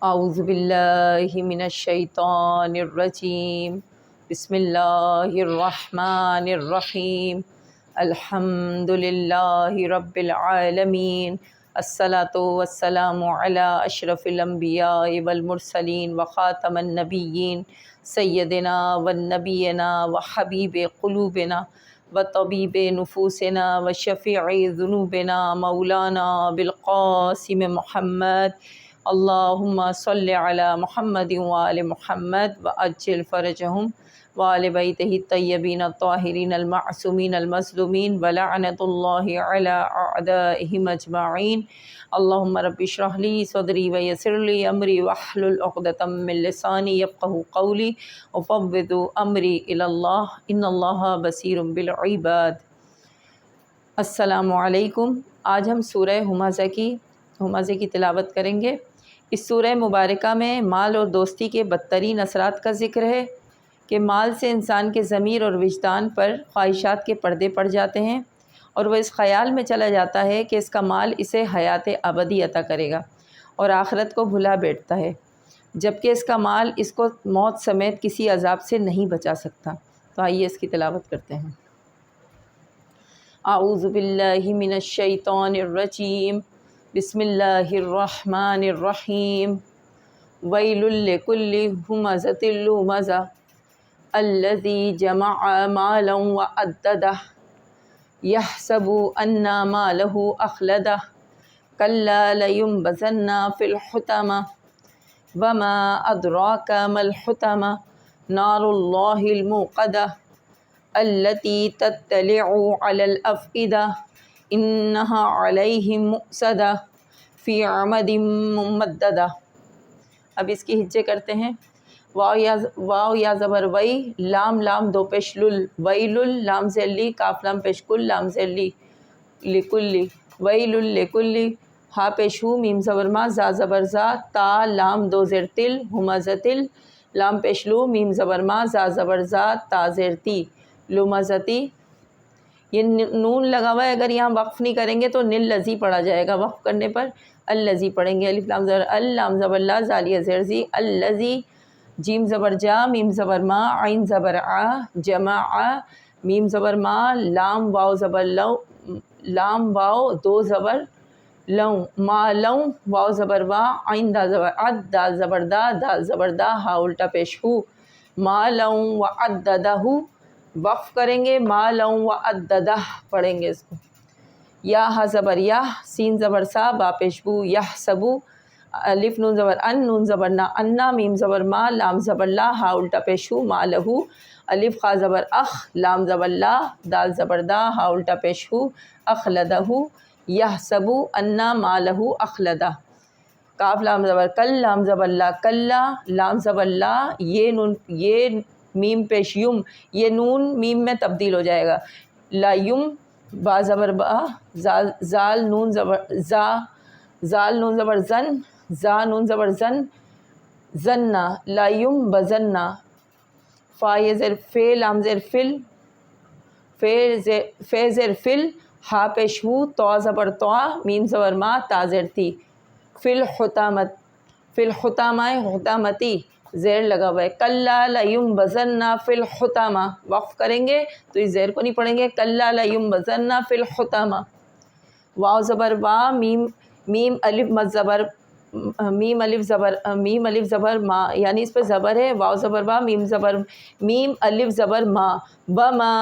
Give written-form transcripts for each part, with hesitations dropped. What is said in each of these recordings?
اعوذ باللہ من الشیطان الرجیم بسم اللہ الرحمن الرحیم الحمد للہ رب العالمین الصلاۃ والسلام علی اشرف الانبیاء والمرسلین وخاتم النبیین سیدنا والنبینا وحبیب قلوبنا وطبیب نفوسنا وشفیع ذنوبنا مولانا بالقاسم محمد اللہم صلی علی محمد وآل محمد وعجل فرجہم وآل بیتہ الطیبین الطاہرین المعصومین المظلومین ولعنۃ اللہ علی اعدائہم اجمعین۔ اللہم رب اشرح لی صدری ویسر لی امری واحلل عقدۃ من لسانی یفقہوا قولی وفوض امری الی اللہ ان اللہ بصیر بالعباد۔ السلام علیکم۔ آج ہم سورہ ہمزہ کی تلاوت کریں گے۔ اس سورہ مبارکہ میں مال اور دوستی کے بدترین اثرات کا ذکر ہے کہ مال سے انسان کے ضمیر اور وجدان پر خواہشات کے پردے پڑ جاتے ہیں اور وہ اس خیال میں چلا جاتا ہے کہ اس کا مال اسے حیات ابدی عطا کرے گا اور آخرت کو بھلا بیٹھتا ہے، جبکہ اس کا مال اس کو موت سمیت کسی عذاب سے نہیں بچا سکتا۔ تو آئیے اس کی تلاوت کرتے ہیں۔ اعوذ باللہ من الشیطان الرجیم بسم اللہ الرحمن الرحیم ویل لکل ہمزۃ لمزہ الذی جمع مالا وعددہ یحسب ان مالہ اخلدہ کلا لینبذن فی الحطمہ وما ادراک ما الحطمہ نار اللہ الموقدہ التي تطلع على الأفئدة إنها علیہم مؤصدہ فی عمد ممددہ۔ اب اس کی ہجے کرتے ہیں۔ واو یا زبر وئی، لام لام دو پیش لل، ویل لام زیر لی، کاف لام پیش کل، لام زیر لی لکلی، ویل لکلی، ہا پیش ہو، میم زبر ما، زا زبر زا، تا لام دو زیر تل، ہمزتل، لام پیش لو، میم زبر ما، زا زبر زا، تا زیر تی، لمزتی۔ یہ نون لگا ہوا ہے، اگر یہاں وقف نہیں کریں گے تو نل لذی پڑھا جائے گا، وقف کرنے پر اللذی پڑھیں گے۔ الف لام زبر ال، لام زبر لا، زالیہ زیر زی، اللذی، جیم زبر جا، میم زبر ما، عین زبر آ، جمع آ، میم زبر ما، لام واو زبر لو، لام واو دو زبر لوں، ما لوں، واو زبر وا، عین دا زبر عد، دال زبر دا، دال زبر دا، ہا الٹا پیش ہو، ما لوں وعددہ، وقف کریں گے، ما لوں وعددہ پڑھیں گے اس کو۔ یا ہا زبر یا، سین زبر سا، با پیش بو، یحسبو، الف نون زبر ان، نون زبر نا، انا، میم زبر ما، لام زبر لا، ہا الٹا پیش ہو، ما لہو، الف خا زبر اخ، لام زبر لا، دال زبر دا، ہا الٹا پیش ہو، اخلدہ، یحسبو انا ما لہو اخلدہ، کاف لام زبر کل، لام زبر لا، کلا، لام زبر لا، یہ نون، یہ میم پیش یم، یہ نون میم میں تبدیل ہو جائے گا، لا یم، با زبر با، زال نون زبر زا، زال نون زبر زن، زا نون زبر زن، زننا، لا یم بزننا، فا یہ زیر فے، لام زیر فل، فے زیر فل، ہا پیش ہو، تو زبر تو، میم زبر ما، تا زیر تی، فی الحطامت، فی الحطامہ، حطامتی، زیر لگا ہوا ہے، کلا لینبذن فی الحطامہ، وقف کریں گے تو اس زیر کو نہیں پڑھیں گے، کلا لینبذن فی الحطامہ۔ واو زبر وا، میم الف مد زبر، میم الف زبر ما، یعنی اس پہ زبر ہے، واو زبر وا، میم الف زبر ما، وما،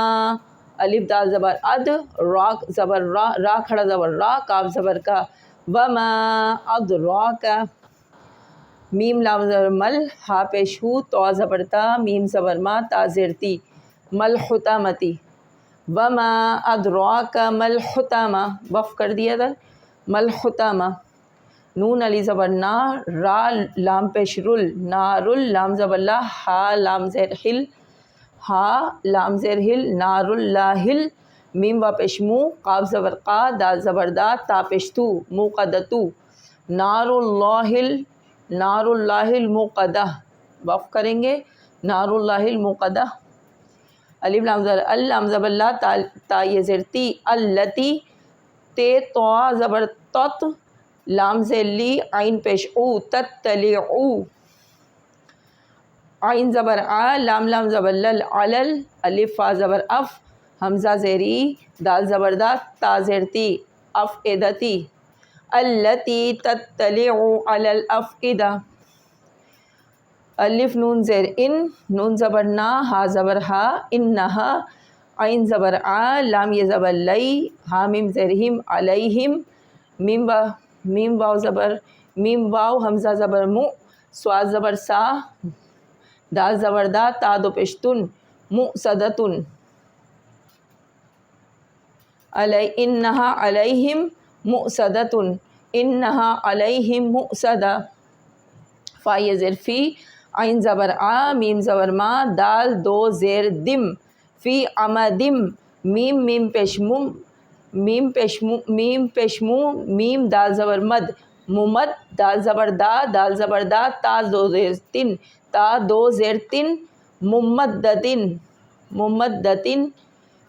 الف دال زبر اد، را زبر را، را کھڑا زبر را، کاف زبر کا، وما ادراک، میم لام زبر مل، ہا پیش ہو، تو زبر تا، میم زبر ما، تا زیر تی، مل حطامتی، وما ادراک مل حطامہ، وقف کر دیا تھا، مل حطامہ، نون علی زبر نا، را لام پیش رل، نارل، لام زبر لا، ہا لام زیر ہل، ہا لام زیر ہل، نار اللہ، میم وا پیش مو، قاف زبر قا، دال زبر دا، تا پیش تو، موقدتو، نار اللہ، نار اللہ الموقدہ، وقف کریں گے، نار اللہ الموقدہ، الف لام زبر ال، لام زبر لا، تا یہ زیر تی، اللتی، تے تو زبر تت، لام زیر لی عین پیش او تطلعو، عین زبر آ لام لام زبر لل علل الف فا زبر اف حمزہ زیری دال زبر دا تا زیر تی افئدتی التی تطلع علی الافئدہ، الف نون زیر ان نون زبر نا ہا زبر ہا انہا عین زبر آ لام یہ زبر لئی ہا میم زیر ہم علیہم میم واو زبر میم واو حمزہ زبر مو صاد زبر سا دال زبر دا تا دو پشتن مؤصدتن انہا علیہم مؤصدتن انہا علیہم مؤصدہ، فا یہ زیر فی عین زبر آ میم زبر ما دال دو زیر دم فی عمدم میم میم پیشمم میم پیشمو میم دال زبر مد ممد دال زبر دا تا دو زیر تن تا دو زیر تن ممددن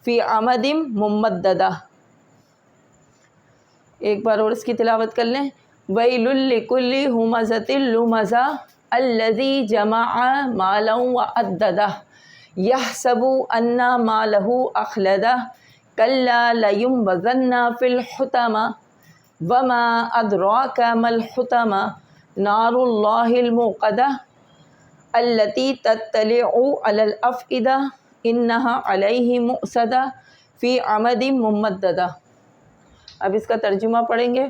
فی عمدم ممددہ۔ ایک بار اور اس کی تلاوت کر لیں۔ ویل لکل ہمزۃ لمزہ الذی جمع مالا وعددہ یحسب ان مالہ اخلدہ کلا لینبذن فی الحطمہ وما ادراک ما الحطمہ نار اللہ الموقدہ التی تطلع علی الافئدہ انہا علیہ مؤصدہ فی عمد ممددہ۔ اب اس کا ترجمہ پڑھیں گے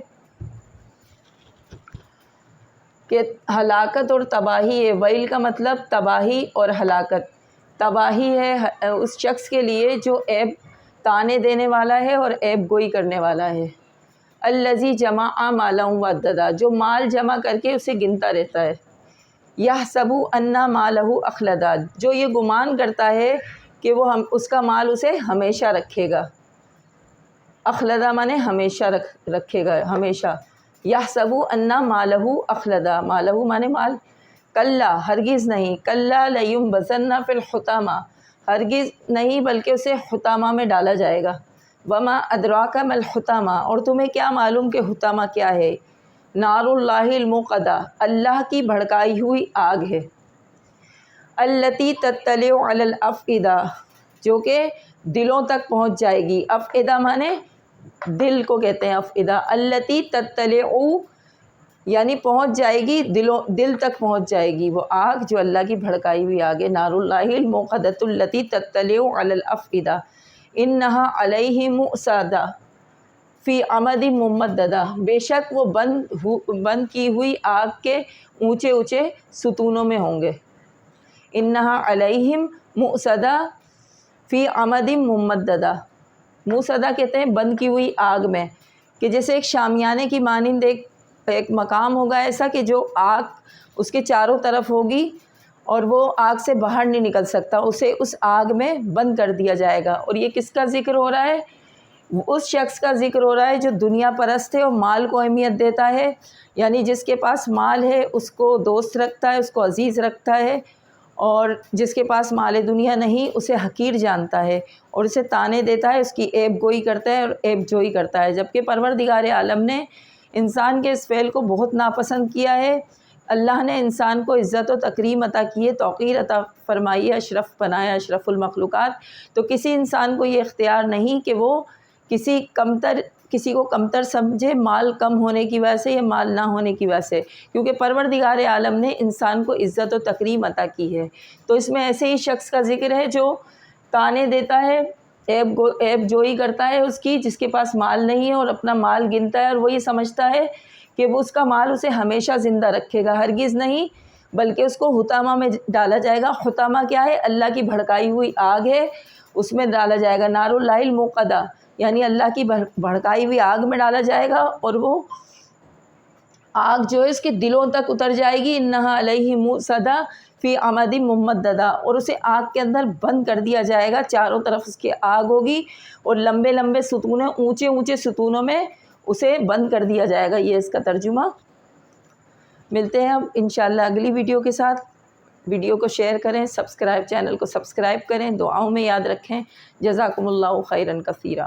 کہ ہلاکت اور تباہی ہے۔ ویل کا مطلب تباہی اور ہلاکت۔ تباہی ہے اس شخص کے لیے جو عیب تانے دینے والا ہے اور عیب گوئی کرنے والا ہے۔ الذی جمع مالا وعددہ، جو مال جمع کر کے اسے گنتا رہتا ہے۔ یحسب ان مالہ اخلدہ، جو یہ گمان کرتا ہے کہ وہ اس کا مال اسے ہمیشہ رکھے گا۔ اخلدہ مانے ہمیشہ رکھے گا، ہمیشہ۔ یحسب ان مالہ اخلدہ، مالہ مانے مال۔ کلا ہرگز نہیں، کلا لینبذن فی الحطمہ، ہرگز نہیں بلکہ اسے حطامہ میں ڈالا جائے گا۔ وما ادراک ما الحطمہ، اور تمہیں کیا معلوم کہ حطامہ کیا ہے؟ نار اللہ الموقدہ، اللہ کی بھڑکائی ہوئی آگ ہے۔ التی تطلع علی الافئدہ، جو کہ دلوں تک پہنچ جائے گی۔ افئدہ مانے دل کو کہتے ہیں افئدہ۔ التی تطلع یعنی پہنچ جائے گی، دل تک پہنچ جائے گی وہ آگ جو اللہ کی بھڑکائی ہوئی آگ ہے۔ نار اللہ الموقدۃ التی تطلع علی الافئدہ انہا علیہ مؤصدہ فی عمد ممددہ، بے شک وہ بند کی ہوئی آگ کے اونچے اونچے ستونوں میں ہوں گے۔ انہا علیہم مؤصدہ فی عمد ممددہ، مؤصدہ کہتے ہیں بند کی ہوئی آگ میں، کہ جیسے ایک شامیانے کی مانند ایک مقام ہوگا ایسا کہ جو آگ اس کے چاروں طرف ہوگی اور وہ آگ سے باہر نہیں نکل سکتا، اسے اس آگ میں بند کر دیا جائے گا۔ اور یہ کس کا ذکر ہو رہا ہے؟ اس شخص کا ذکر ہو رہا ہے جو دنیا پرست ہے اور مال کو اہمیت دیتا ہے، یعنی جس کے پاس مال ہے اس کو دوست رکھتا ہے، اس کو عزیز رکھتا ہے، اور جس کے پاس مال دنیا نہیں اسے حقیر جانتا ہے اور اسے تانے دیتا ہے، اس کی عیب گوئی کرتا ہے اور عیب جوئی کرتا ہے۔ جبکہ پروردگار عالم نے انسان کے اس فعل کو بہت ناپسند کیا ہے۔ اللہ نے انسان کو عزت و تکریم عطا کی ہے، توقیر عطا فرمائی ہے، اشرف بنایا، اشرف المخلوقات۔ تو کسی انسان کو یہ اختیار نہیں کہ وہ کسی کو کمتر سمجھے مال کم ہونے کی وجہ سے یا مال نہ ہونے کی وجہ سے، کیونکہ پروردگار عالم نے انسان کو عزت و تکریم عطا کی ہے۔ تو اس میں ایسے ہی شخص کا ذکر ہے جو تانے دیتا ہے، عیب جوئی کرتا ہے اس کی، جس کے پاس مال نہیں ہے اور اپنا مال گنتا ہے اور وہ یہ سمجھتا ہے کہ وہ اس کا مال اسے ہمیشہ زندہ رکھے گا۔ ہرگز نہیں، بلکہ اس کو حطامہ میں ڈالا جائے گا۔ حطامہ کیا ہے؟ اللہ کی بھڑکائی ہوئی آگ ہے، اس میں ڈالا جائے گا۔ نار اللہ الموقدہ یعنی اللہ کی بھڑکائی ہوئی آگ میں ڈالا جائے گا، اور وہ آگ جو ہے اس کے دلوں تک اتر جائے گی۔ انہا علیہ مؤصدہ فی عمد ممددہ، اور اسے آگ کے اندر بند کر دیا جائے گا، چاروں طرف اس کی آگ ہوگی اور لمبے لمبے ستونوں، اونچے اونچے ستونوں میں اسے بند کر دیا جائے گا۔ یہ اس کا ترجمہ۔ ملتے ہیں اب انشاءاللہ اگلی ویڈیو کے ساتھ۔ ویڈیو کو شیئر کریں، چینل کو سبسکرائب کریں، دعاؤں میں یاد رکھیں۔ جزاکم اللہ خیرا کثیرا۔